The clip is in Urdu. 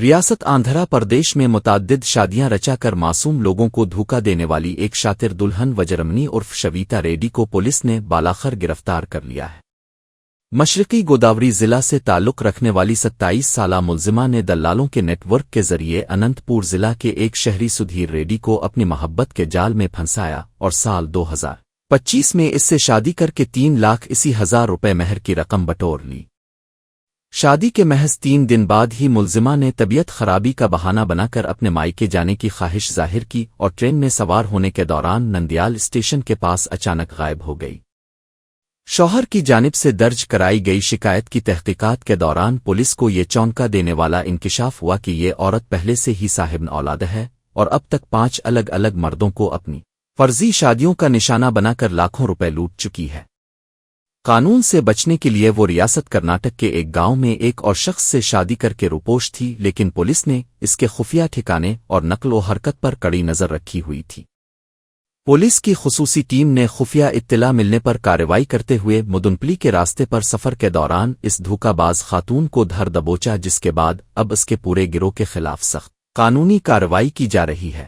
ریاست آندھرا پردیش میں متعدد شادیاں رچا کر معصوم لوگوں کو دھوکہ دینے والی ایک شاطر دلہن وجرمنی عرف شویتا ریڈی کو پولیس نے بالاخر گرفتار کر لیا ہے۔ مشرقی گوداوری ضلع سے تعلق رکھنے والی 27 سالہ ملزمہ نے دلالوں کے نیٹ ورک کے ذریعے اننت پور ضلع کے ایک شہری سدھیر ریڈی کو اپنی محبت کے جال میں پھنسایا اور سال 2025 میں اس سے شادی کر کے 3,80,000 روپے مہر کی رقم بٹور لی۔ شادی کے محض 3 دن بعد ہی ملزمہ نے طبیعت خرابی کا بہانہ بنا کر اپنے مائکے جانے کی خواہش ظاہر کی اور ٹرین میں سوار ہونے کے دوران نندیال اسٹیشن کے پاس اچانک غائب ہو گئی۔ شوہر کی جانب سے درج کرائی گئی شکایت کی تحقیقات کے دوران پولیس کو یہ چونکا دینے والا انکشاف ہوا کہ یہ عورت پہلے سے ہی صاحب اولاد ہے اور اب تک 5 الگ الگ مردوں کو اپنی فرضی شادیوں کا نشانہ بنا کر لاکھوں روپے لوٹ چکی ہے۔ قانون سے بچنے کے لیے وہ ریاست کرناٹک کے ایک گاؤں میں ایک اور شخص سے شادی کر کے روپوش تھی، لیکن پولیس نے اس کے خفیہ ٹھکانے اور نقل و حرکت پر کڑی نظر رکھی ہوئی تھی۔ پولیس کی خصوصی ٹیم نے خفیہ اطلاع ملنے پر کارروائی کرتے ہوئے مدنپلی کے راستے پر سفر کے دوران اس دھوکہ باز خاتون کو دھر دبوچا، جس کے بعد اب اس کے پورے گروہ کے خلاف سخت قانونی کارروائی کی جا رہی ہے۔